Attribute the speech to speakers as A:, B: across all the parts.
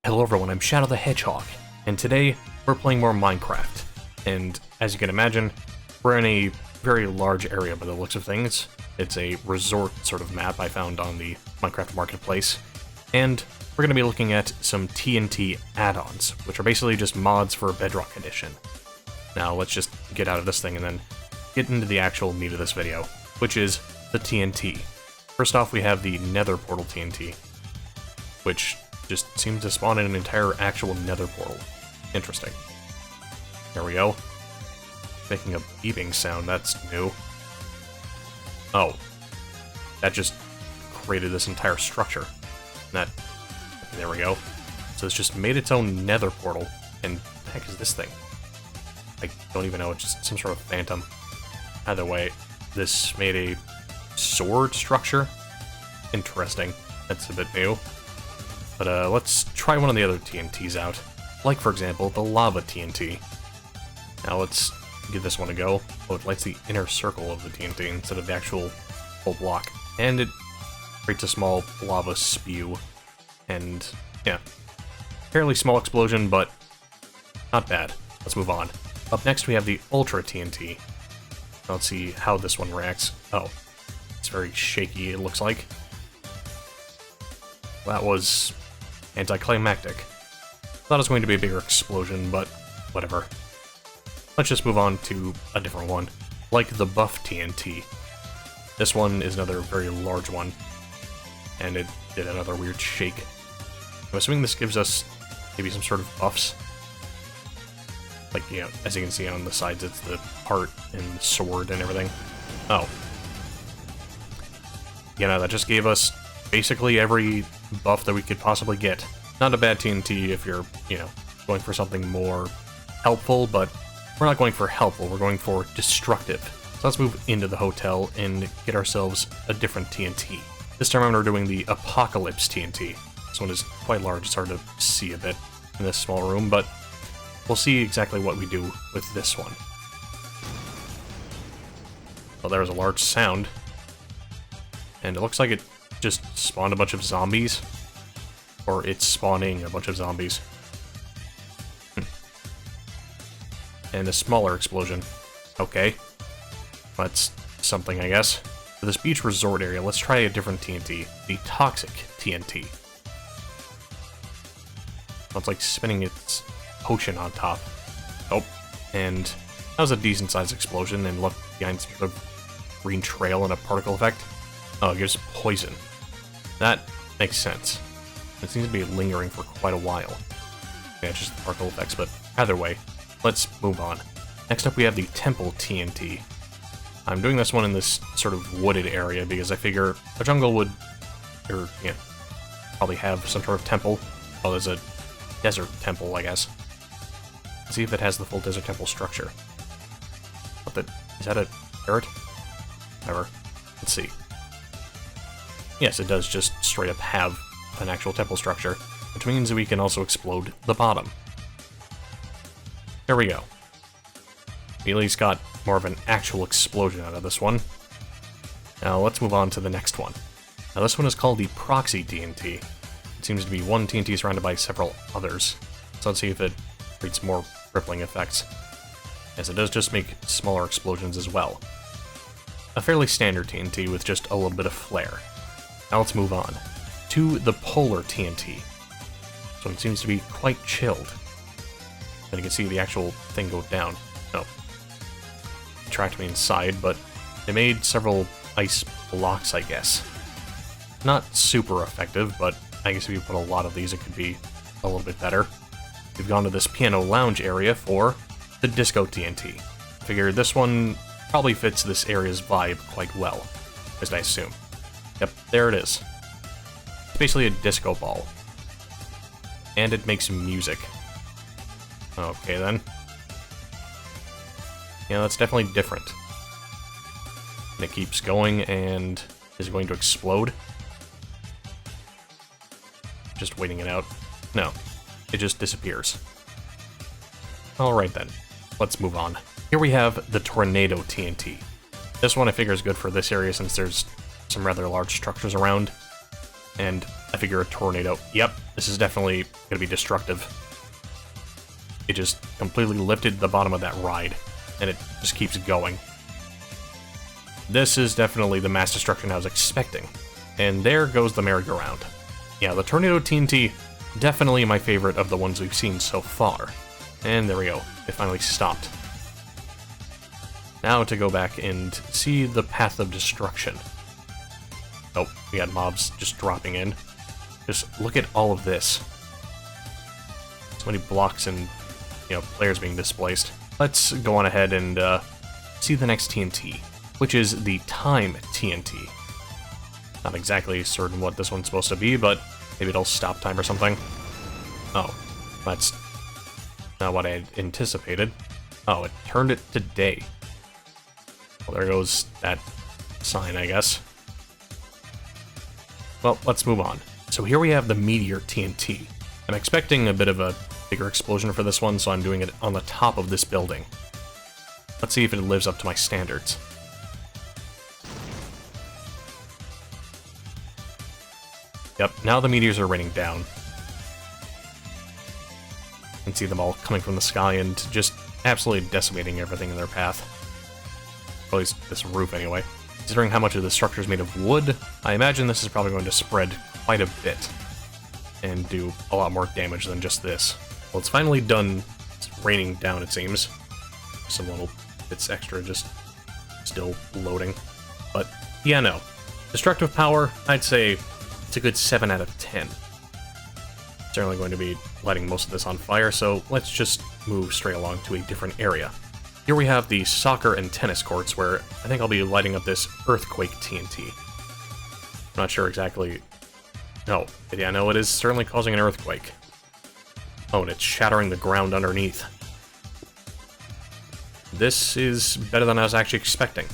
A: Hello everyone, I'm Shadow the Hedgehog, and today we're playing more Minecraft. And as you can imagine, we're in a very large area by the looks of things. It's a resort sort of map I found on the Minecraft Marketplace. And we're going to be looking at some TNT add-ons, which are basically just mods for Bedrock Edition. Now let's just get out of this thing and then get into the actual meat of this video, which is the TNT. First off, we have the Nether Portal TNT, which just seems to spawn in an entire actual nether portal. Interesting. There we go. Making a beeping sound, that's new. Oh. That just created this entire structure. That... there we go. So it's just made its own nether portal. And what the heck is this thing? I don't even know, it's just some sort of phantom. Either way, this made a sword structure. Interesting. That's a bit new. But let's try one of the other TNTs out. Like, for example, the lava TNT. Now let's give this one a go. Oh, it lights the inner circle of the TNT instead of the actual whole block. And it creates a small lava spew. And, yeah. Fairly small explosion, but not bad. Let's move on. Up next we have the Ultra TNT. Now let's see how this one reacts. Oh, it's very shaky, it looks like. That was anticlimactic. Thought it was going to be a bigger explosion, but whatever. Let's just move on to a different one, like the Buff TNT. This one is another very large one, and it did another weird shake. I'm assuming this gives us maybe some sort of buffs. Like, you know, as you can see on the sides, it's the heart and the sword and everything. Oh. You know, that just gave us basically every buff that we could possibly get. Not a bad TNT if you're, you know, going for something more helpful, but we're not going for helpful, we're going for destructive. So let's move into the hotel and get ourselves a different TNT. This time around we're doing the Apocalypse TNT. This one is quite large, it's hard to see a bit in this small room, but we'll see exactly what we do with this one. Well, there was a large sound, and it looks like it just spawned a bunch of zombies. Or it's spawning a bunch of zombies. And a smaller explosion. Okay. That's something, I guess. For this beach resort area, let's try a different TNT. The Toxic TNT. It's like spinning its potion on top. Oh, and that was a decent sized explosion, and left behind some sort of green trail and a particle effect. Oh, it gives poison. That makes sense. It seems to be lingering for quite a while. Yeah, it's just the particle effects, but either way, let's move on. Next up we have the Temple TNT. I'm doing this one in this sort of wooded area because I figure a jungle would, or, yeah, probably have some sort of temple. Oh, there's a desert temple, I guess. Let's see if it has the full desert temple structure. What the, is that a parrot? Whatever. Let's see. Yes, it does just straight up have an actual temple structure, which means we can also explode the bottom. There we go. We at least got more of an actual explosion out of this one. Now let's move on to the next one. Now this one is called the Proxy TNT. It seems to be one TNT surrounded by several others. So let's see if it creates more rippling effects. As it does just make smaller explosions as well. A fairly standard TNT with just a little bit of flair. Now let's move on to the Polar TNT. So it seems to be quite chilled. And you can see the actual thing go down. Oh. It tracked me inside, but they made several ice blocks, I guess. Not super effective, but I guess if you put a lot of these, it could be a little bit better. We've gone to this piano lounge area for the Disco TNT. Figured this one probably fits this area's vibe quite well, as I assume. Yep, there it is. It's basically a disco ball. And it makes music. Okay then. Yeah, that's definitely different. And it keeps going and is it going to explode? Just waiting it out. No, it just disappears. Alright then, let's move on. Here we have the Tornado TNT. This one I figure is good for this area since there's some rather large structures around. And I figure a tornado. Yep, this is definitely going to be destructive. It just completely lifted the bottom of that ride, and it just keeps going. This is definitely the mass destruction I was expecting. And there goes the merry-go-round. Yeah, the Tornado TNT, definitely my favorite of the ones we've seen so far. And there we go, it finally stopped. Now to go back and see the path of destruction. Oh, we got mobs just dropping in. Just look at all of this. So many blocks and, players being displaced. Let's go on ahead and see the next TNT, which is the Time TNT. Not exactly certain what this one's supposed to be, but maybe it'll stop time or something. Oh, that's not what I had anticipated. Oh, it turned it to day. Well, there goes that sign, I guess. Well, let's move on. So here we have the Meteor TNT. I'm expecting a bit of a bigger explosion for this one, so I'm doing it on the top of this building. Let's see if it lives up to my standards. Yep, now the meteors are raining down. You can see them all coming from the sky and just absolutely decimating everything in their path. Or at least this roof, anyway. Considering how much of the structure is made of wood, I imagine this is probably going to spread quite a bit and do a lot more damage than just this. Well, it's finally done. It's raining down, it seems. Some little bits extra just still loading. But, yeah, no. Destructive power, I'd say it's a good 7 out of 10. Certainly going to be lighting most of this on fire, so let's just move straight along to a different area. Here we have the soccer and tennis courts, where I think I'll be lighting up this Earthquake TNT. I'm not sure exactly. No, yeah, no, it is certainly causing an earthquake. Oh, and it's shattering the ground underneath. This is better than I was actually expecting.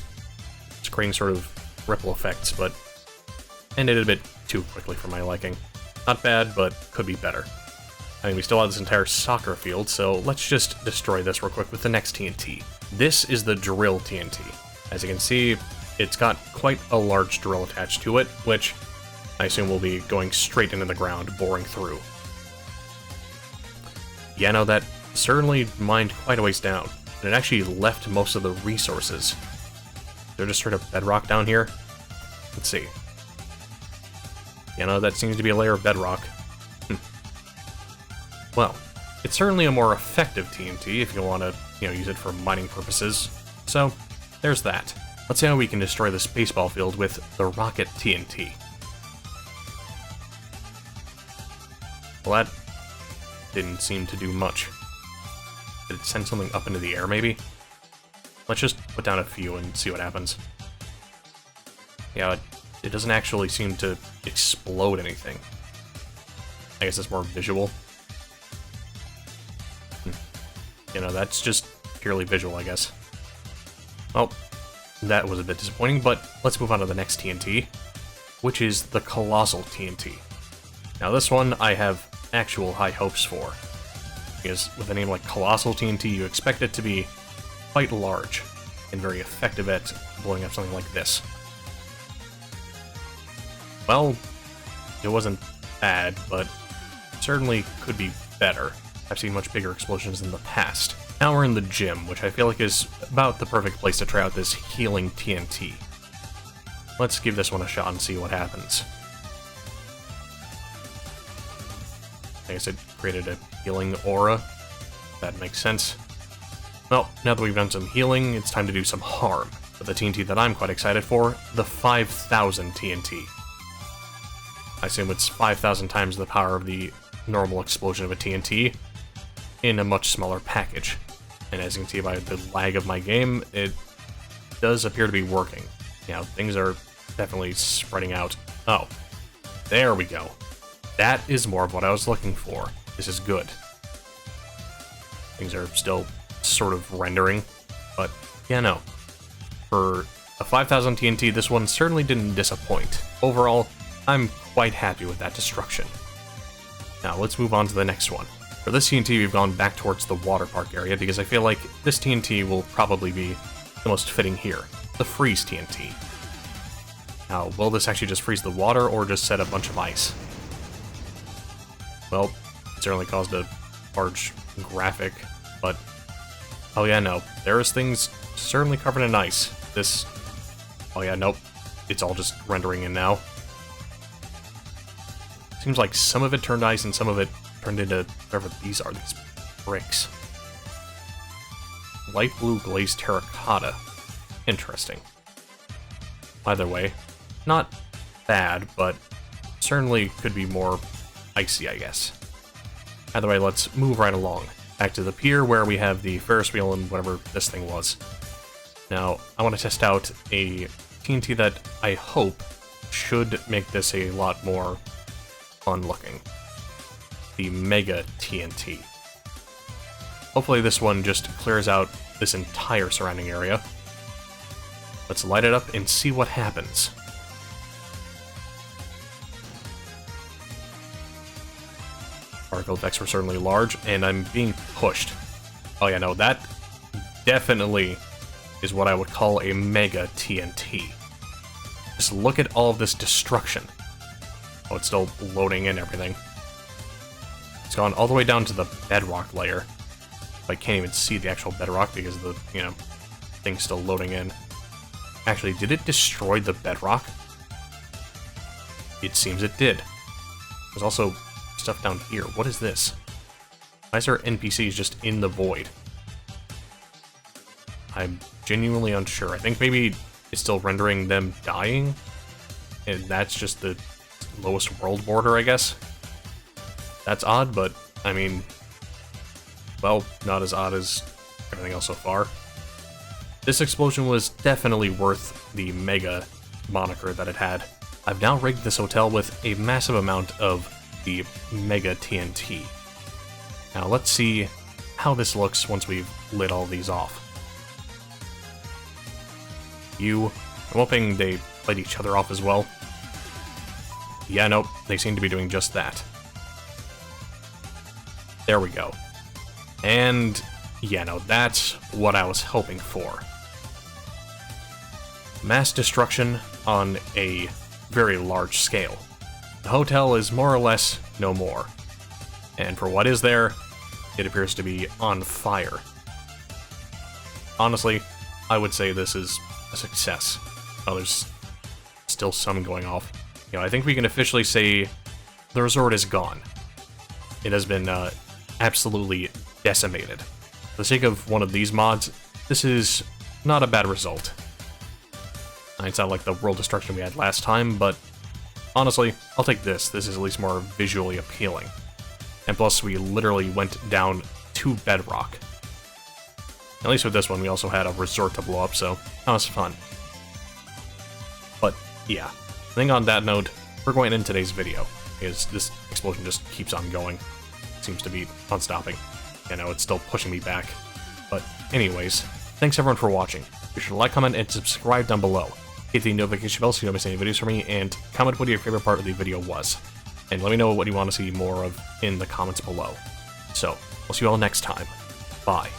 A: It's creating sort of ripple effects, but ended a bit too quickly for my liking. Not bad, but could be better. I mean, we still have this entire soccer field, so let's just destroy this real quick with the next TNT. This is the Drill TNT. As you can see, it's got quite a large drill attached to it, which I assume will be going straight into the ground, boring through. Yeah, no, that certainly mined quite a ways down, and it actually left most of the resources. They're just straight up bedrock down here. Let's see. You know, that seems to be a layer of bedrock. Well, it's certainly a more effective TNT if you want to, use it for mining purposes. So, there's that. Let's see how we can destroy this baseball field with the Rocket TNT. Well, that didn't seem to do much. Did it send something up into the air, maybe? Let's just put down a few and see what happens. Yeah, it doesn't actually seem to explode anything. I guess it's more visual. That's just purely visual, I guess. Well, that was a bit disappointing, but let's move on to the next TNT, which is the Colossal TNT. Now this one I have actual high hopes for, because with a name like Colossal TNT, you expect it to be quite large and very effective at blowing up something like this. Well, it wasn't bad, but certainly could be better. I've seen much bigger explosions in the past. Now we're in the gym, which I feel like is about the perfect place to try out this healing TNT. Let's give this one a shot and see what happens. I guess it created a healing aura. That makes sense. Well, now that we've done some healing, it's time to do some harm. But the TNT that I'm quite excited for, the 5000 TNT. I assume it's 5,000 times the power of the normal explosion of a TNT in a much smaller package. And as you can see by the lag of my game, it does appear to be working. Things are definitely spreading out. Oh, there we go. That is more of what I was looking for. This is good. Things are still sort of rendering, but yeah, no. For a 5000 TNT, this one certainly didn't disappoint. Overall, I'm quite happy with that destruction. Now, let's move on to the next one. For this TNT, we've gone back towards the water park area because I feel like this TNT will probably be the most fitting here. The Freeze TNT. Now, will this actually just freeze the water or just set a bunch of ice? Well, it certainly caused a large graphic, but... Oh yeah, no. There's things certainly covered in ice. This... Oh yeah, nope. It's all just rendering in now. Seems like some of it turned ice and some of it turned into whatever these are, these bricks. Light blue glazed terracotta. Interesting. Either way, not bad, but certainly could be more icy, I guess. Either way, let's move right along. Back to the pier where we have the Ferris wheel and whatever this thing was. Now, I want to test out a TNT that I hope should make this a lot more fun looking. The Mega TNT. Hopefully this one just clears out this entire surrounding area. Let's light it up and see what happens. Particle effects were certainly large, and I'm being pushed. Oh yeah, no, that definitely is what I would call a Mega TNT. Just look at all of this destruction. Oh, it's still loading in everything. It's gone all the way down to the bedrock layer. I can't even see the actual bedrock because the, thing's still loading in. Actually, did it destroy the bedrock? It seems it did. There's also stuff down here. What is this? Why is there NPCs just in the void? I'm genuinely unsure. I think maybe it's still rendering them dying, and that's just the lowest world border, I guess. That's odd, but, I mean, well, not as odd as everything else so far. This explosion was definitely worth the Mega moniker that it had. I've now rigged this hotel with a massive amount of the Mega TNT. Now let's see how this looks once we've lit all these off. I'm hoping they light each other off as well. Yeah, nope, they seem to be doing just that. There we go. And yeah, no, that's what I was hoping for. Mass destruction on a very large scale. The hotel is more or less no more. And for what is there, it appears to be on fire. Honestly, I would say this is a success. Oh, there's still some going off. I think we can officially say the resort is gone. It has been absolutely decimated. For the sake of one of these mods, this is not a bad result. It's not like the world destruction we had last time, but honestly, I'll take this. This is at least more visually appealing. And plus, we literally went down to bedrock. At least with this one, we also had a resort to blow up, so that was fun. But yeah, I think on that note, we're going to end today's video, because this explosion just keeps on going. It seems to be unstopping. It's still pushing me back. But anyways, thanks everyone for watching. Be sure to like, comment, and subscribe down below. Hit the notification bell so you don't miss any videos from me, and comment what your favorite part of the video was. And let me know what you want to see more of in the comments below. So, we'll see you all next time. Bye.